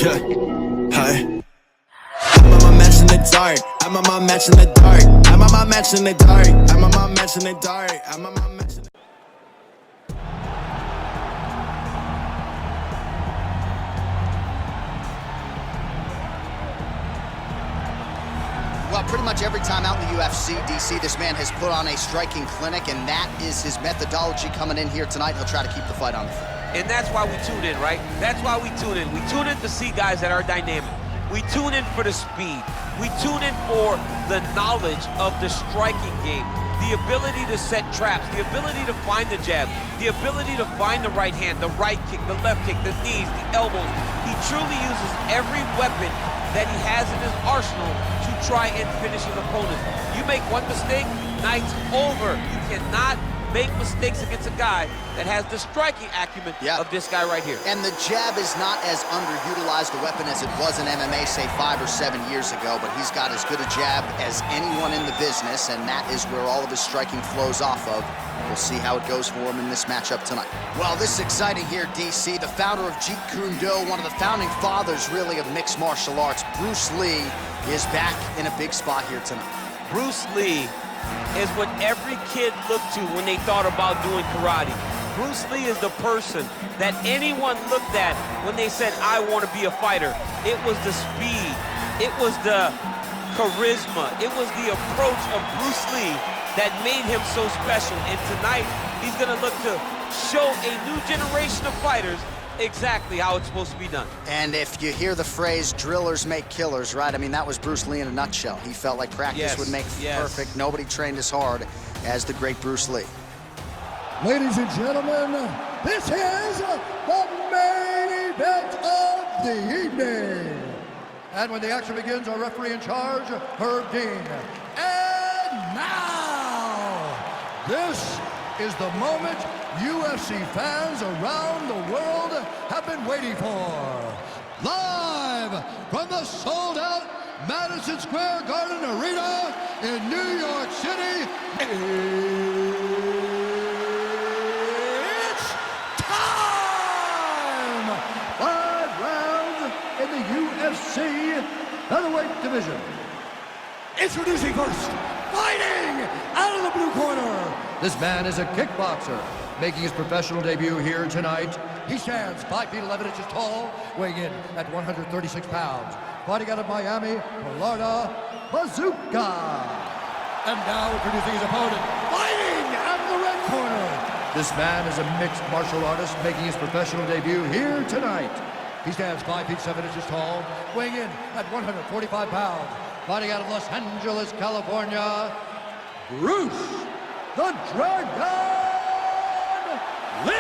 Yeah, hi. I'm on my match in the dark. I'm on my match in the dark. I'm on my match in the dark. I'm on my match in the dark. I'm on my match in the Well, pretty much every time out in the UFC, DC, this man has put on a striking clinic, and that is his methodology coming in here tonight. He'll try to keep the fight on the foot. And that's why we tune in, right? That's why we tune in. We tune in to see guys that are dynamic. We tune in for the speed. We tune in for the knowledge of the striking game, the ability to set traps, the ability to find the jab, the ability to find the right hand, the right kick, the left kick, the knees, the elbows. He truly uses every weapon that he has in his arsenal to try and finish his opponent. You make one mistake, night's over. You cannot make mistakes against a guy that has the striking acumen of this guy right here. And the jab is not as underutilized a weapon as it was in MMA, say 5 or 7 years ago, but he's got as good a jab as anyone in the business, and that is where all of his striking flows off of. We'll see how it goes for him in this matchup tonight. Well, this is exciting here, DC. The founder of Jeet Kune Do, one of the founding fathers, really, of mixed martial arts, Brucelee, is back in a big spot here tonight. Brucelee is what every kid looked to when they thought about doing karate. Brucelee is the person that anyone looked at when they said, I want to be a fighter. It was the speed, it was the charisma, it was the approach of Brucelee that made him so special. And tonight, he's going to look to show a new generation of fighters exactly how it's supposed to be done. And if you hear the phrase, drillers make killers, right? I mean, that was Brucelee in a nutshell. He felt like practice would make perfect. Nobody trained as hard as the great Bruce Lee. Ladies and gentlemen, this is the main event of the evening. And when the action begins, our referee in charge, Herb Dean. And now, this is the moment UFC fans around the world have been waiting for. Live from the sold-out Madison Square Garden Arena in New York City, it's time! 5 rounds in the UFC featherweight division. Introducing first, fighting out of the blue corner. This man is a kickboxer, making his professional debut here tonight. He stands 5 feet 11 inches tall, weighing in at 136 pounds. Fighting out of Miami, Florida, Bazooka. And now introducing his opponent, fighting out of the red corner. This man is a mixed martial artist, making his professional debut here tonight. He stands 5 feet 7 inches tall, weighing in at 145 pounds. Fighting out of Los Angeles, California, Bruce the Dragon Lee!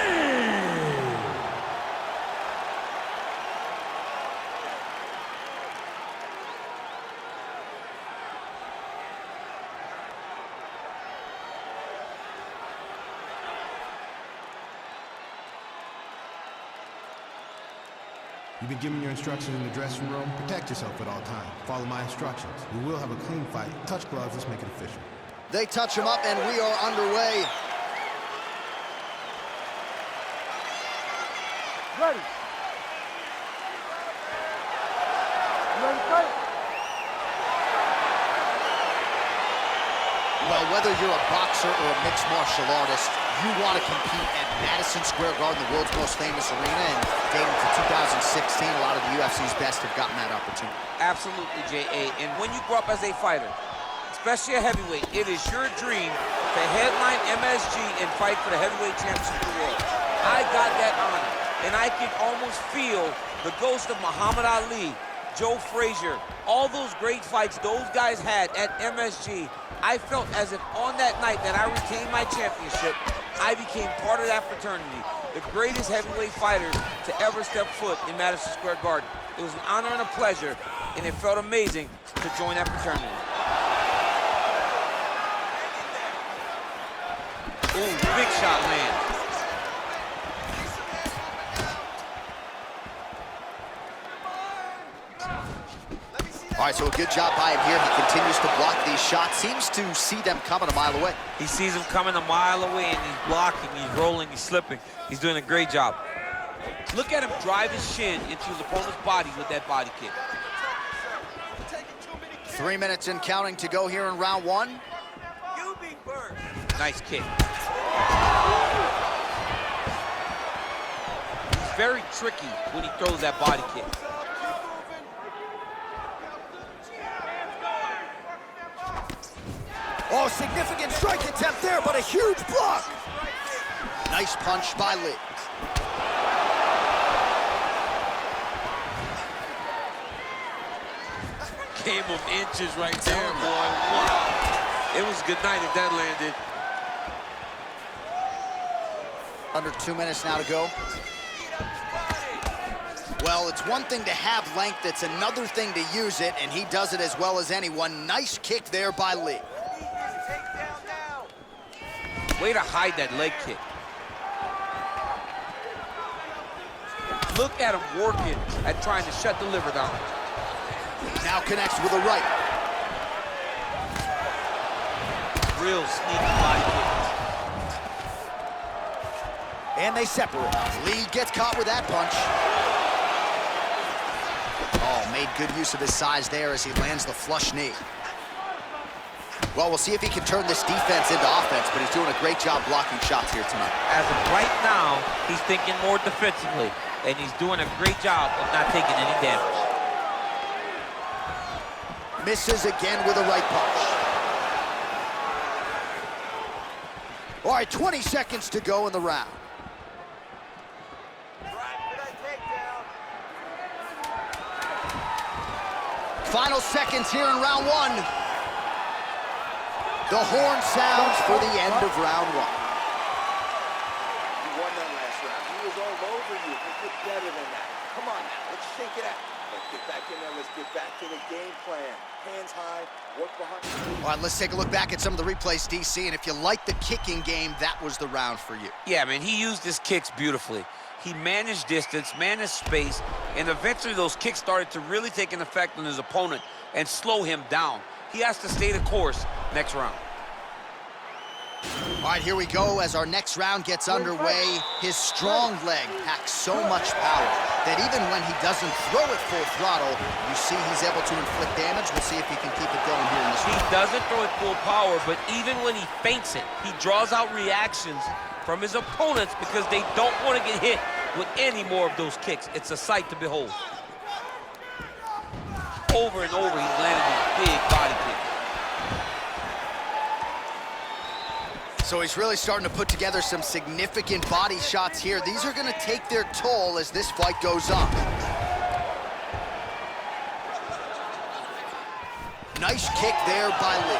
You've been given your instructions in the dressing room. Protect yourself at all times. Follow my instructions. We will have a clean fight. Touch gloves, let's make it official. They touch him up, and we are underway. Ready. You ready to fight? Well, whether you're a boxer or a mixed martial artist, you want to compete at Madison Square Garden, the world's most famous arena, and dating to 2016, a lot of the UFC's best have gotten that opportunity. Absolutely, J.A. And when you grow up as a fighter, especially a heavyweight, it is your dream to headline MSG and fight for the heavyweight championship of the world. I got that honor, and I can almost feel the ghost of Muhammad Ali, Joe Frazier, all those great fights those guys had at MSG. I felt as if on that night that I retained my championship, I became part of that fraternity, the greatest heavyweight fighters to ever step foot in Madison Square Garden. It was an honor and a pleasure, and it felt amazing to join that fraternity. Ooh, big shot lands. All right, so a good job by him here. He continues to block these shots. Seems to see them coming a mile away. He sees them coming a mile away, and he's blocking, he's rolling, he's slipping. He's doing a great job. Look at him drive his shin into his opponent's body with that body kick. 3 minutes and counting to go here in round one. Nice kick. He's very tricky when he throws that body kick. Oh, significant strike attempt there, but a huge block. Nice punch by Lee. Game of inches right there, boy. Wow. It was a good night if that landed. Under 2 minutes now to go. Well, it's one thing to have length, it's another thing to use it, and he does it as well as anyone. Nice kick there by Lee. Way to hide that leg kick. Look at him working at trying to shut the liver down. Now connects with a right. Real sneaky body kick. And they separate. Lee gets caught with that punch. Oh, made good use of his size there as he lands the flush knee. Well, we'll see if he can turn this defense into offense, but he's doing a great job blocking shots here tonight. As of right now, he's thinking more defensively, and he's doing a great job of not taking any damage. Misses again with a right punch. All right, 20 seconds to go in the round. Final seconds here in round one. The horn sounds for the end of round one. You won that last round. He was all over you, but you're better than that. Come on now, let's shake it out. Let's get back in there, let's get back to the game plan. Hands high, work behind. All right, let's take a look back at some of the replays, DC, and if you like the kicking game, that was the round for you. Yeah, man, he used his kicks beautifully. He managed distance, managed space, and eventually those kicks started to really take an effect on his opponent and slow him down. He has to stay the course next round. All right, here we go as our next round gets underway. His strong leg packs so much power that even when he doesn't throw it full throttle, you see he's able to inflict damage. We'll see if he can keep it going here in this round. He doesn't throw it full power, but even when he feints it, he draws out reactions from his opponents because they don't want to get hit with any more of those kicks. It's a sight to behold. Over and over, he's landed these big body kicks. So he's really starting to put together some significant body shots here. These are going to take their toll as this fight goes on. Nice kick there by Lee.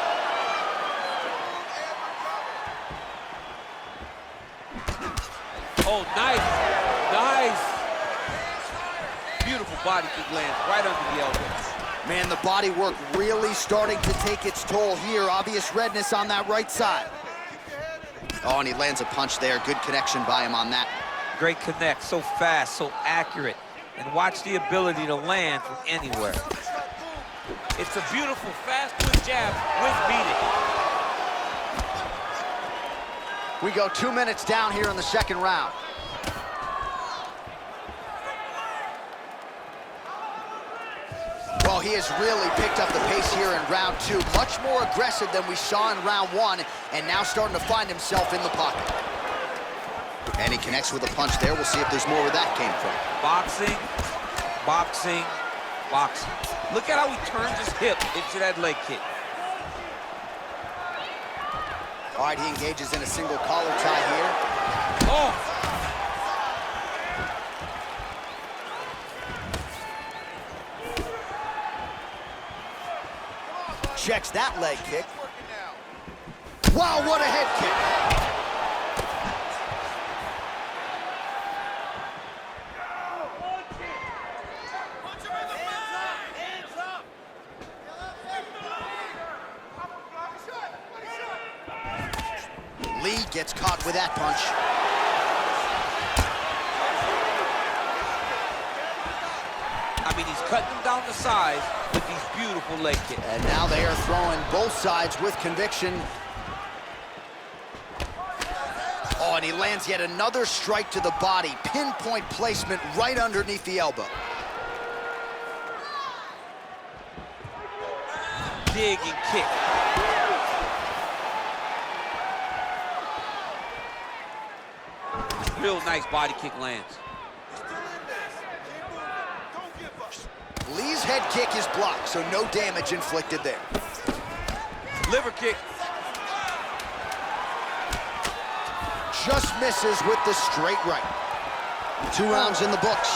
Oh, nice, nice. Beautiful body kick lands right under the elbow. Man, the body work really starting to take its toll here. Obvious redness on that right side. Oh, and he lands a punch there. Good connection by him on that. Great connect, so fast, so accurate, and watch the ability to land from anywhere. It's a beautiful fast twist jab with beating. We go 2 minutes down here in the second round. Well, he has really picked up the pace here in round two. Much more aggressive than we saw in round one, and now starting to find himself in the pocket. And he connects with a punch there. We'll see if there's more where that came from. Boxing, boxing, boxing. Look at how he turns his hip into that leg kick. All right, he engages in a single collar tie here. Oh! Checks that leg kick. Wow, what a head kick. Lee gets caught with that punch. I mean, he's cutting him down to size with these beautiful leg kicks. And now they are throwing both sides with conviction. Oh, and he lands yet another strike to the body. Pinpoint placement right underneath the elbow. Dig and kick. Real nice body kick lands. Lee's head kick is blocked, so no damage inflicted there. Liver kick. Just misses with the straight right. 2 rounds in the books.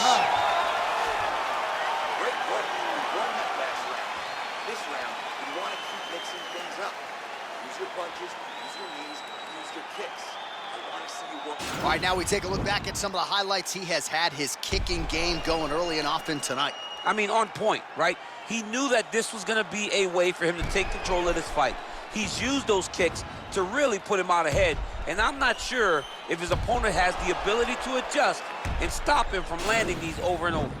Great work. You won that last round. This round, you want to keep mixing things up. Use your punches, use your knees, use your kicks. I want to see you work. All right, now we take a look back at some of the highlights. He has had his kicking game going early and often tonight. I mean, on point, right? He knew that this was going to be a way for him to take control of this fight. He's used those kicks to really put him out ahead, and I'm not sure if his opponent has the ability to adjust and stop him from landing these over and over.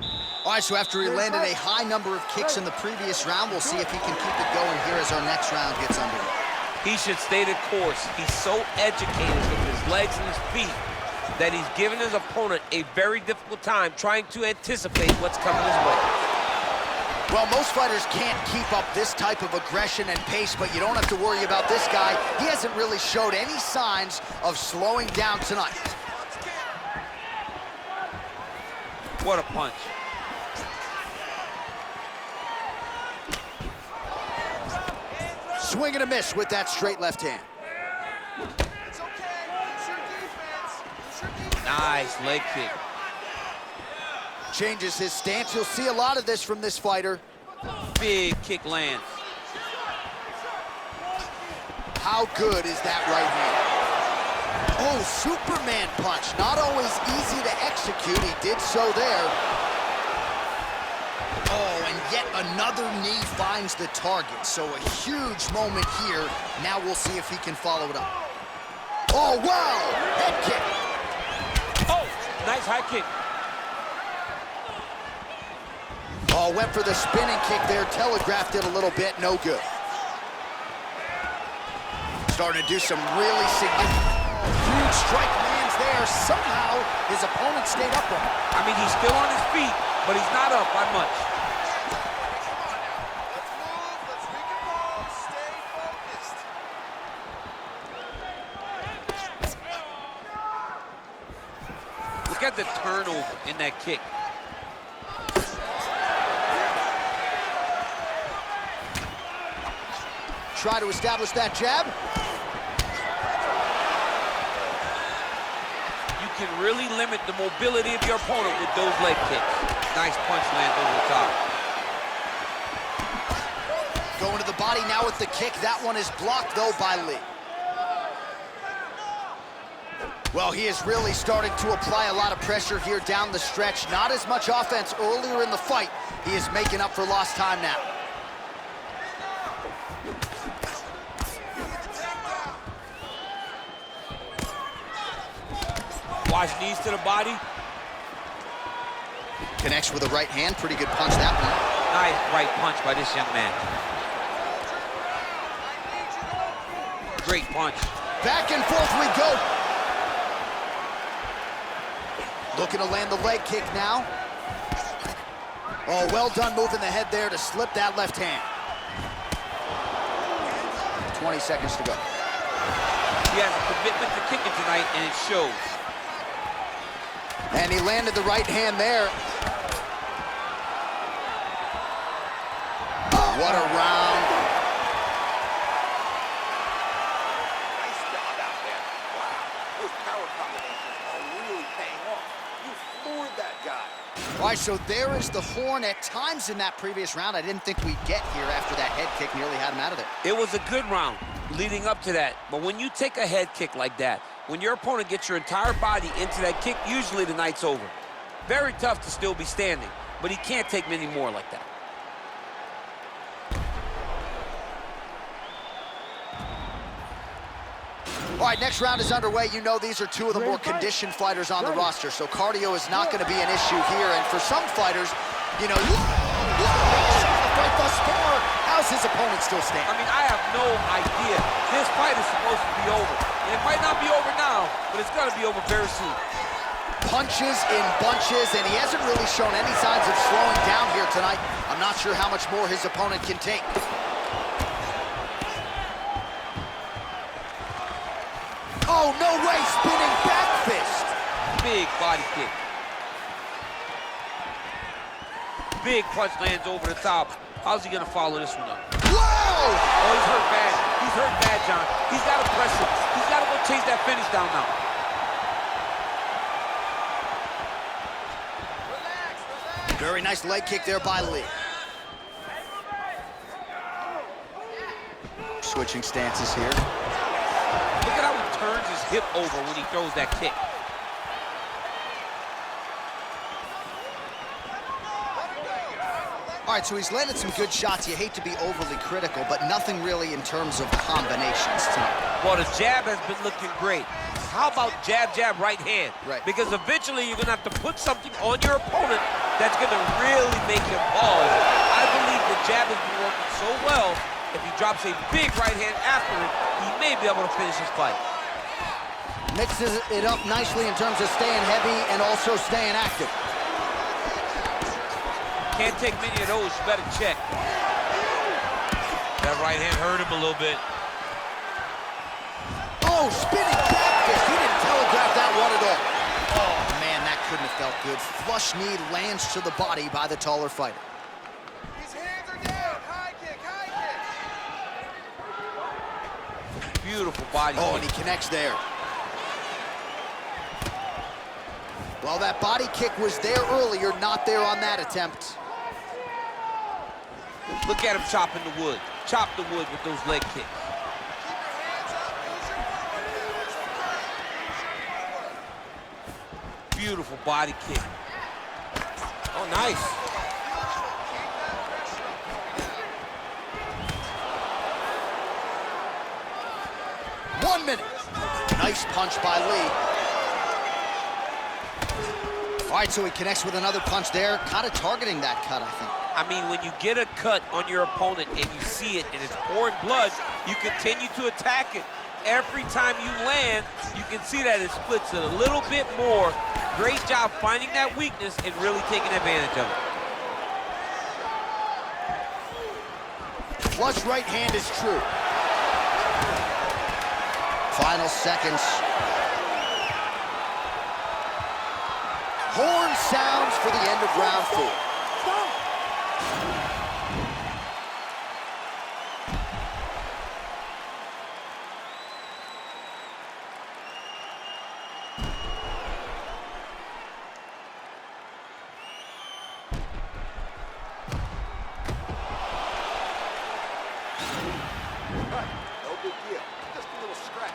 All right, so after he landed a high number of kicks in the previous round, we'll see if he can keep it going here as our next round gets underway. He should stay the course. He's so educated with his legs and his feet that he's given his opponent a very difficult time trying to anticipate what's coming his way. Well, most fighters can't keep up this type of aggression and pace, but you don't have to worry about this guy. He hasn't really showed any signs of slowing down tonight. What a punch. Swing and a miss with that straight left hand. Nice leg kick. Changes his stance. You'll see a lot of this from this fighter. Big kick lands. How good is that right hand? Oh, Superman punch. Not always easy to execute. He did so there. Oh, and yet another knee finds the target. So a huge moment here. Now we'll see if he can follow it up. Oh, wow! Head kick. Oh, nice high kick. Oh, went for the spinning kick there, telegraphed it a little bit, no good. Starting to do some really significant, huge strike lands there. Somehow, his opponent stayed upright. I mean, he's still on his feet, but he's not up by much. Let's recompose, stay focused. Look at the turnover in that kick. Try to establish that jab. You can really limit the mobility of your opponent with those leg kicks. Nice punch lands over the top. Going to the body now with the kick. That one is blocked, though, by Lee. Well, he is really starting to apply a lot of pressure here down the stretch. Not as much offense earlier in the fight. He is making up for lost time now. Watch knees to the body. Connects with a right hand. Pretty good punch, that one. Nice right punch by this young man. Great punch. Back and forth we go. Looking to land the leg kick now. Oh, well done moving the head there to slip that left hand. 20 seconds to go. He has a commitment to kicking tonight, and it shows. And he landed the right hand there. What a round. Nice job out there. Wow, those power combinations are really paying off. You floored that guy. All right, so there is the horn. At times in that previous round, I didn't think we'd get here after that head kick nearly had him out of there. It was a good round leading up to that, but when you take a head kick like that, when your opponent gets your entire body into that kick, usually the night's over. Very tough to still be standing, but he can't take many more like that. All right, next round is underway. You know these are two of the more conditioned fighters on the roster, so cardio is not going to be an issue here. And for some fighters, you know, fight thus far How's his opponent still standing? I mean, I have no idea. This fight is supposed to be over. And it might not be over now, but it's gonna be over very soon. Punches in bunches, and he hasn't really shown any signs of slowing down here tonight. I'm not sure how much more his opponent can take. Oh, no way, spinning back fist. Big body kick. Big punch lands over the top. How's he gonna follow this one up? Whoa! Oh, he's hurt bad. He's hurt bad, John. He's gotta press it. He's gotta go chase that finish down now. Very nice leg kick there by Lee. Switching stances here. Look at how he turns his hip over when he throws that kick. All right, so he's landed some good shots. You hate to be overly critical, but nothing really in terms of combinations tonight. Well, the jab has been looking great. How about jab, jab, right hand? Right. Because eventually you're gonna have to put something on your opponent that's gonna really make him pause. I believe the jab has been working so well, if he drops a big right hand after it, he may be able to finish his fight. Mixes it up nicely in terms of staying heavy and also staying active. Can't take many of those, you better check. That right hand hurt him a little bit. Oh, spinning back fist. He didn't telegraph that one at all. Oh, man, that couldn't have felt good. Flush knee lands to the body by the taller fighter. His hands are down. High kick, high kick. Beautiful body Oh, kick. and he connects there. Well, that body kick was there earlier, not there on that attempt. Look at him chopping the wood. Chop the wood with those leg kicks. Beautiful body kick. Oh, nice. One minute. Nice punch by Lee. All right, so he connects with another punch there, kind of targeting that cut, I think. I mean, when you get a cut on your opponent and you see it and it's pouring blood, you continue to attack it. Every time you land, you can see that it splits it a little bit more. Great job finding that weakness and really taking advantage of it. Flush right hand is true. Final seconds. Horn sounds for the end of round 4. No big deal. Just a little scratch.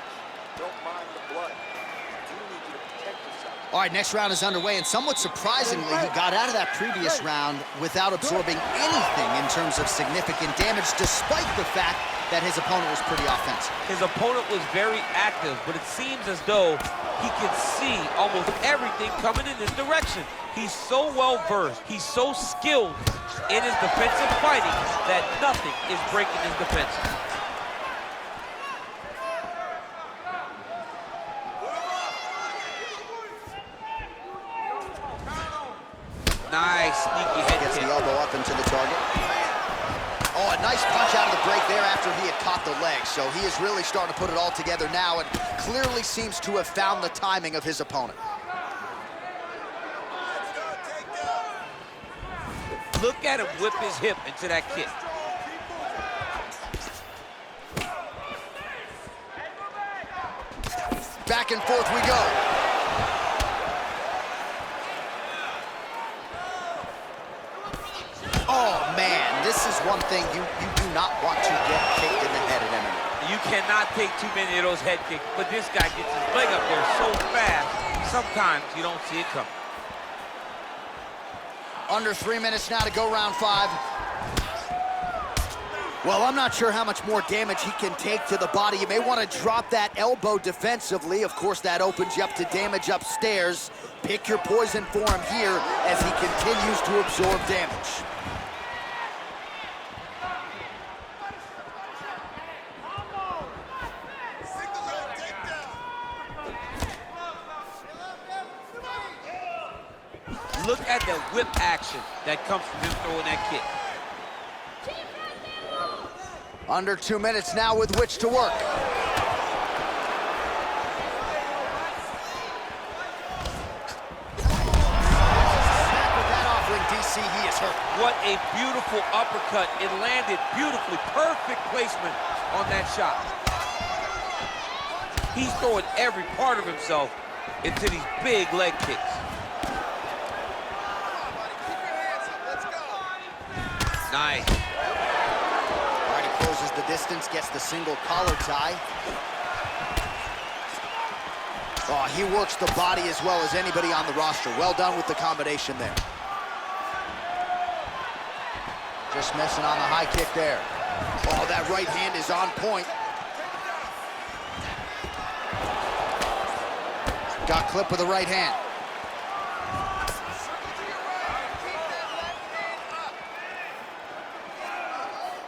Don't mind the blood. You do need you to protect yourself. All right, next round is underway, and somewhat surprisingly, he got out of that previous round without absorbing anything in terms of significant damage, despite the fact that his opponent was pretty offensive. His opponent was very active, but it seems as though he can see almost everything coming in his direction. He's so well-versed, he's so skilled in his defensive fighting that nothing is breaking his defenses. Nice, sneaky head Gets kick. the elbow up into the target. Oh, a nice punch out of the break there after he had caught the leg. So he is really starting to put it all together now and clearly seems to have found the timing of his opponent. Look at him whip his hip into that kick. Back and forth we go. Oh, man, this is one thing you do not want to get kicked in the head at MMA. You cannot take too many of those head kicks, but this guy gets his leg up there so fast, sometimes you don't see it coming. Under 3 minutes now to go round 5. Well, I'm not sure how much more damage he can take to the body. You may want to drop that elbow defensively. Of course, that opens you up to damage upstairs. Pick your poison for him here as he continues to absorb damage. at the whip action that comes from him throwing that kick. Under 2 minutes now with which to work. Back with that offering, DC, he is hurt. What a beautiful uppercut. It landed beautifully. Perfect placement on that shot. He's throwing every part of himself into these big leg kicks. Nice. All right, he closes the distance, gets the single collar tie. Oh, he works the body as well as anybody on the roster. Well done with the combination there. Just missing on the high kick there. Oh, that right hand is on point. Got clipped with the right hand.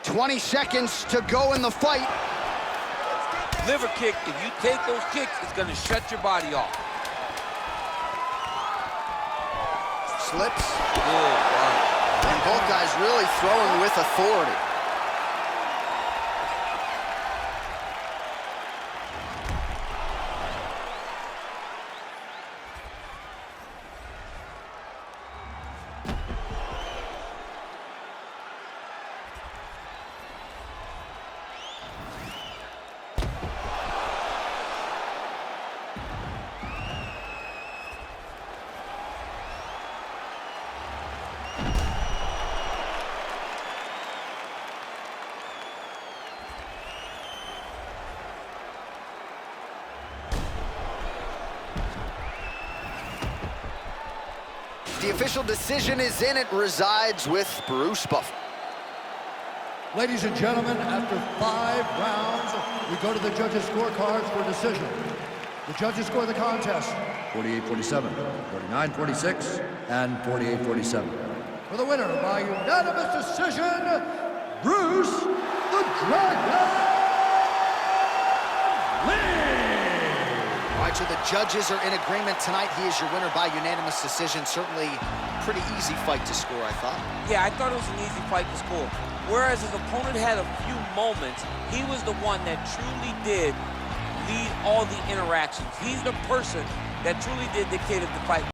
"20 seconds to go in the fight." Liver kick, if you take those kicks, it's gonna shut your body off. Slips. Good work. And both guys really throwing with authority. The official decision is in. It resides with Bruce Buffer. Ladies and gentlemen, after 5 rounds, we go to the judges' scorecards for decision. The judges score the contest 48-47, 49-46, and 48-47. For the winner by unanimous decision, Bruce the Dragon Lee! All right, so the judges are in agreement tonight. He is your winner by unanimous decision. Certainly pretty easy fight to score, I thought. Yeah, I thought it was an easy fight to score. Whereas his opponent had a few moments, he was the one that truly did lead all the interactions. He's the person that truly did dictate the fight.